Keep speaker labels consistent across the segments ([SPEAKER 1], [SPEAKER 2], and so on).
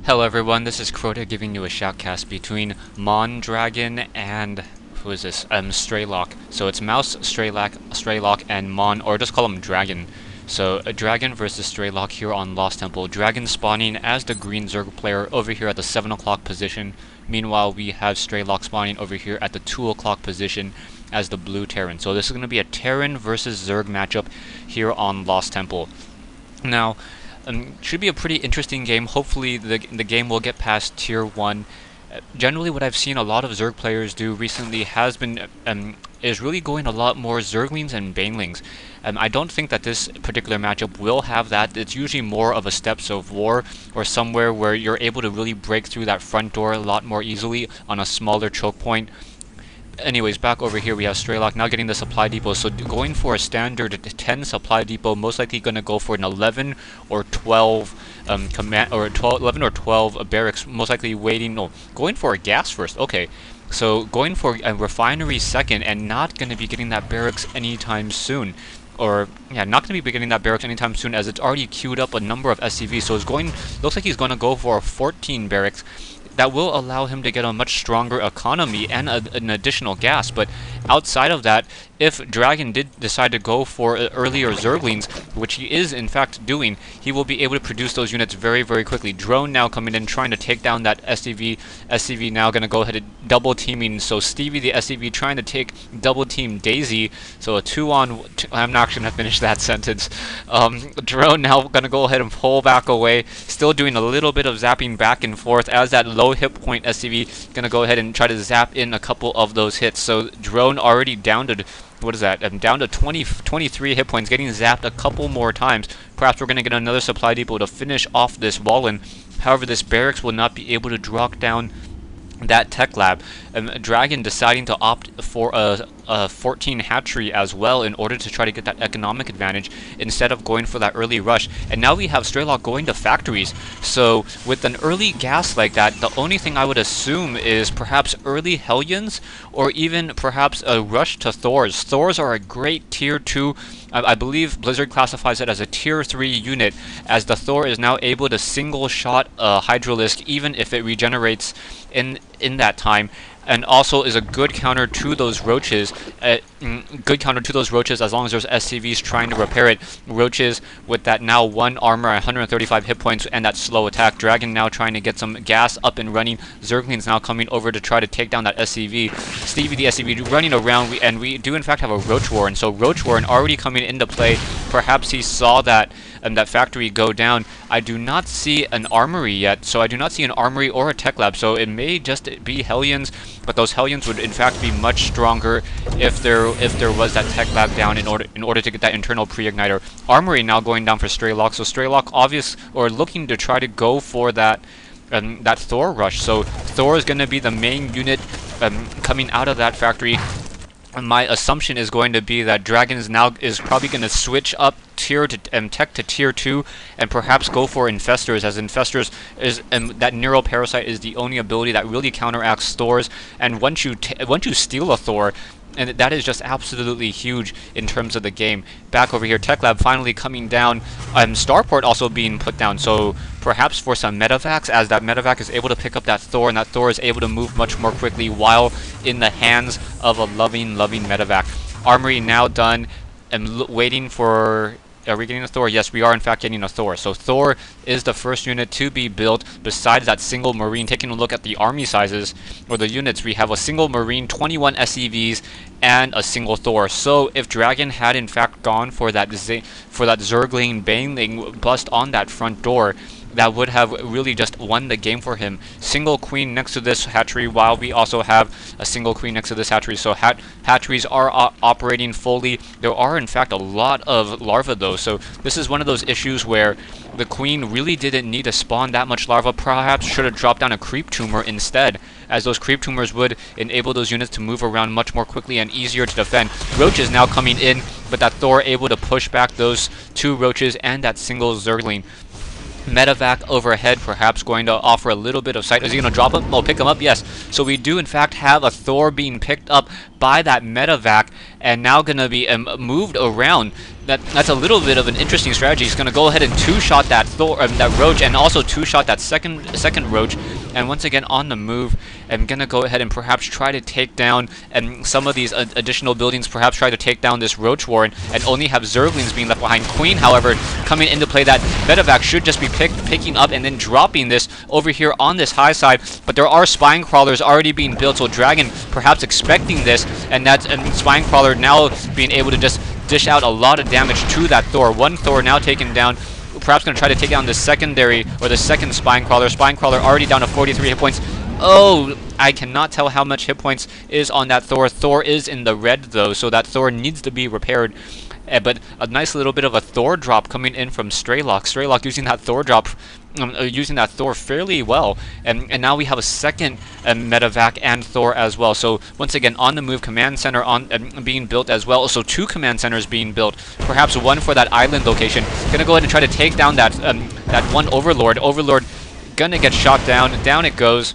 [SPEAKER 1] Hello everyone, this is Crota giving you a shoutcast between Mondragon and who is this? StarCraft. So it's mouzStrelok, and or just call him Dragon. So a Dragon versus StarCraft here on Lost Temple. Dragon spawning as the green Zerg player over here at the 7 o'clock position. Meanwhile, we have StarCraft spawning over here at the 2 o'clock position as the blue Terran. So this is going to be a Terran versus Zerg matchup here on Lost Temple. Now, should be a pretty interesting game. Hopefully the game will get past tier 1. Generally what I've seen a lot of Zerg players do recently has been is really going a lot more Zerglings and Banelings. I don't think that this particular matchup will have that. It's usually more of a Steps of War or somewhere where you're able to really break through that front door a lot more easily on a smaller choke point. Anyways, back over here we have StarCraft now getting the supply depot, so going for a standard 10 supply depot, most likely going to go for an 11 or 12 11 or 12 barracks, most likely going for a gas first. Okay, so going for a refinery second and not going to be getting that barracks anytime soon. Or, yeah, not going to be getting that barracks anytime soon as it's already queued up a number of SCVs, so looks like he's going to go for a 14 barracks. That will allow him to get a much stronger economy and an additional gas. But outside of that, if Dragon did decide to go for earlier Zerglings, which he is in fact doing, he will be able to produce those units very, very quickly. Drone now coming in trying to take down that SCV. SCV now going to go ahead and double teaming. So Stevie the SCV trying to take double team Daisy. So a 2-on-2. I'm not actually going to finish that sentence. Drone now going to go ahead and pull back away. Still doing a little bit of zapping back and forth as that low hit point SCV going to go ahead and try to zap in a couple of those hits. So Drone already down to, what is that? Down to 23 hit points, getting zapped a couple more times. Perhaps we're going to get another supply depot to finish off this wall-in. However, this barracks will not be able to drop down that tech lab. Dragon deciding to opt for a 14 hatchery as well in order to try to get that economic advantage instead of going for that early rush. And now we have StarCraft going to factories. So with an early gas like that, the only thing I would assume is perhaps early Hellions or even perhaps a rush to Thors. Thors are a great tier 2. I believe Blizzard classifies it as a tier 3 unit, as the Thor is now able to single shot a Hydralisk even if it regenerates in that time, and also is a good counter to those roaches. As long as there's SCVs trying to repair it. Roaches with that now 1 armor, 135 hit points, and that slow attack. Dragon now trying to get some gas up and running. Zerglings now coming over to try to take down that SCV. Stevie the SCV running around, and we do in fact have a Roach Warren. So Roach Warren already coming into play. Perhaps he saw that that factory go down. I do not see an armory yet, so I do not see an armory or a tech lab, so it may just be Hellions, but those Hellions would in fact be much stronger if there was that tech lab down in order to get that internal pre-igniter. Armory now going down for StarCraft, so StarCraft looking to try to go for that Thor rush. So Thor is going to be the main unit coming out of that factory. My assumption is going to be that Dragon is probably going to switch up tier to tech to tier 2 and perhaps go for Infestors, as Infestors is that Neural Parasite is the only ability that really counteracts Thors, and once you steal a Thor, and that is just absolutely huge in terms of the game. Back over here, Tech Lab finally coming down. Starport also being put down. So perhaps for some medevacs, as that medevac is able to pick up that Thor, and that Thor is able to move much more quickly while in the hands of a loving medevac. Armory now done. And waiting for... Are we getting a Thor? Yes, we are in fact getting a Thor. So Thor is the first unit to be built besides that single Marine. Taking a look at the army sizes, or the units, we have a single Marine, 21 SCVs, and a single Thor. So if Dragon had in fact gone for that Zergling Baneling bust on that front door, that would have really just won the game for him. Single queen next to this hatchery, while we also have a single queen next to this hatchery. So hatcheries are operating fully. There are in fact a lot of larvae though, so this is one of those issues where the queen really didn't need to spawn that much larva. Perhaps should have dropped down a creep tumor instead, as those creep tumors would enable those units to move around much more quickly and easier to defend. Roaches now coming in, but that Thor able to push back those 2 roaches and that single Zergling. Medevac overhead, perhaps going to offer a little bit of sight. Is he going to drop him? Oh, pick him up? Yes. So we do in fact have a Thor being picked up by that Medevac, and now gonna be moved around. That's a little bit of an interesting strategy. He's gonna go ahead and two-shot that that roach, and also two-shot that second roach. And once again on the move, I'm gonna go ahead and perhaps try to take down some of these additional buildings. Perhaps try to take down this roach warren, and only have zerglings being left behind. Queen, however, coming into play. That medevac should just be picking up and then dropping this over here on this high side. But there are spine crawlers already being built, so Dragon perhaps expecting this, and that spine crawler now being able to just dish out a lot of damage to that Thor. One Thor now taken down. Perhaps going to try to take down the secondary or the second spine crawler. Spine crawler already down to 43 hit points. Oh, I cannot tell how much hit points is on that Thor. Thor is in the red though, so that Thor needs to be repaired. But a nice little bit of a Thor drop coming in from StarCraft. StarCraft using that Thor drop, using that Thor fairly well. And now we have a second medevac and Thor as well. So once again, on the move, command center on being built as well. So 2 command centers being built. Perhaps one for that island location. Gonna go ahead and try to take down that that one Overlord. Overlord gonna get shot down. Down it goes.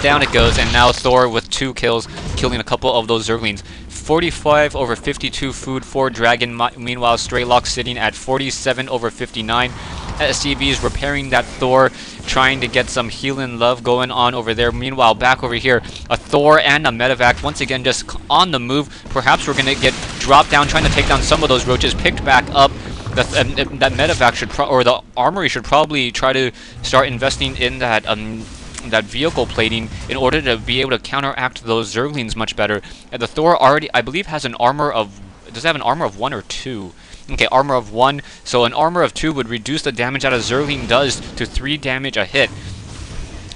[SPEAKER 1] Down it goes, and now Thor with 2 kills, killing a couple of those zerglings. 45 over 52 food for Dragon. Meanwhile, StarCraft sitting at 47 over 59. SCV is repairing that Thor, trying to get some healing love going on over there. Meanwhile, back over here, a Thor and a medevac once again just on the move. Perhaps we're going to get dropped down, trying to take down some of those roaches, picked back up. That medevac should, or the armory should probably try to start investing in that that vehicle plating in order to be able to counteract those zerglings much better. And the Thor already, I believe, has an armor of, does it have an armor of 1 or 2? Okay, armor of 1. So an armor of 2 would reduce the damage that a zergling does to 3 damage a hit.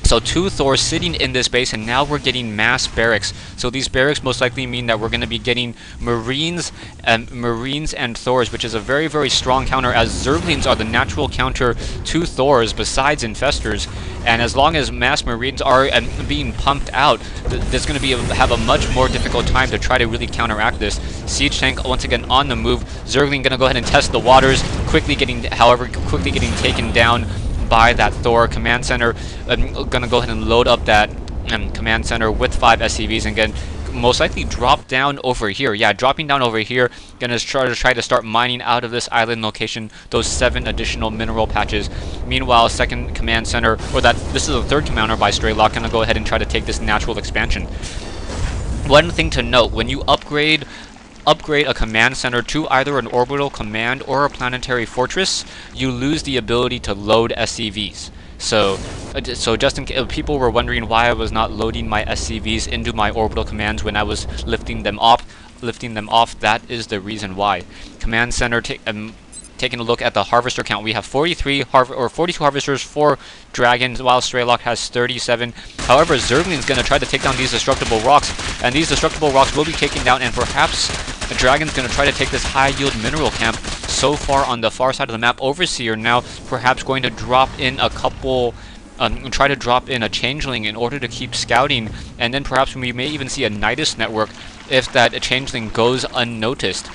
[SPEAKER 1] So 2 Thors sitting in this base, and now we're getting mass barracks. So these barracks most likely mean that we're going to be getting Marines and Thors, which is a very, very strong counter, as Zerglings are the natural counter to Thors besides Infestors. And as long as mass Marines are being pumped out, there's going to have a much more difficult time to try to really counteract this. Siege tank once again on the move. Zergling going to go ahead and test the waters, quickly getting taken down by that Thor. Command center gonna go ahead and load up that command center with 5 SCVs, and again most likely drop down over here. Yeah, dropping down over here, gonna try to start mining out of this island location those 7 additional mineral patches. Meanwhile, second command center, or this is the third commander by StarCraft, gonna go ahead and try to take this natural expansion. One thing to note, when you upgrade a command center to either an orbital command or a planetary fortress, you lose the ability to load SCVs. So just in case people were wondering why I was not loading my SCVs into my orbital commands when I was lifting them off, that is the reason why. Command center, taking a look at the harvester count, we have 42 harvesters for Dragons, while StarCraft has 37. However, Zergling's going to try to take down these destructible rocks, and these destructible rocks will be taken down, and perhaps the Dragon's going to try to take this high-yield mineral camp so far on the far side of the map. Overseer now perhaps going to drop in a couple, try to drop in a changeling in order to keep scouting, and then perhaps we may even see a Nidus network if that changeling goes unnoticed.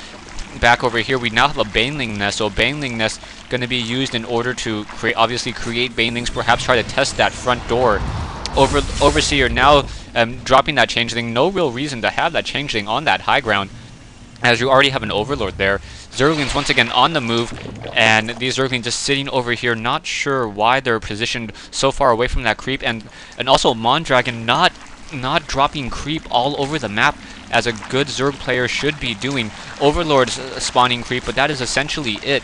[SPEAKER 1] Back over here, we now have a Baneling nest, so Baneling nest going to be used in order to create Banelings, perhaps try to test that front door. Overseer now dropping that changeling. No real reason to have that changeling on that high ground, as you already have an Overlord there. Zerglings once again on the move, and these Zerglings just sitting over here, not sure why they're positioned so far away from that creep, and also Mondragon not dropping creep all over the map, as a good Zerg player should be doing. Overlord's spawning creep, but that is essentially it.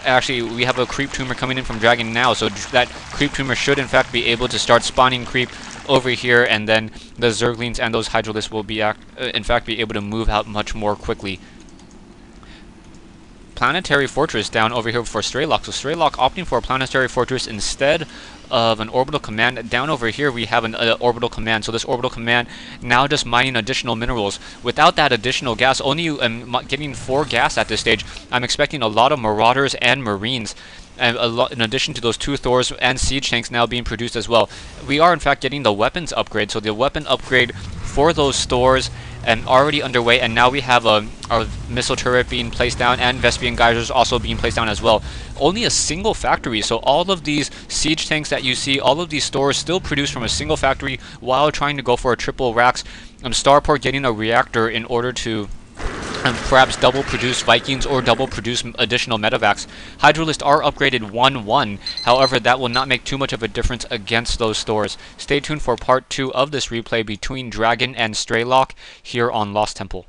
[SPEAKER 1] Actually, we have a creep tumor coming in from Dragon now, so that creep tumor should in fact be able to start spawning creep over here, and then the Zerglings and those Hydralisks will be in fact be able to move out much more quickly. Planetary Fortress down over here for StarCraft. So StarCraft opting for a Planetary Fortress instead of an orbital command. Down over here we have an orbital command. So this orbital command now just mining additional minerals. Without that additional gas, only getting 4 gas at this stage, I'm expecting a lot of Marauders and Marines, and in addition to those 2 Thors and Siege tanks now being produced as well. We are in fact getting the weapons upgrade. So the weapon upgrade for those Thors already underway, and now we have a missile turret being placed down, and Vespian geysers also being placed down as well. Only a single factory, so all of these siege tanks that you see, all of these stores still produced from a single factory while trying to go for a triple racks. Starport getting a reactor in order to perhaps double produce Vikings or double produce additional medevacs. Hydralists are upgraded 1-1, however that will not make too much of a difference against those stores. Stay tuned for part 2 of this replay between Dragon and Strelok here on Lost Temple.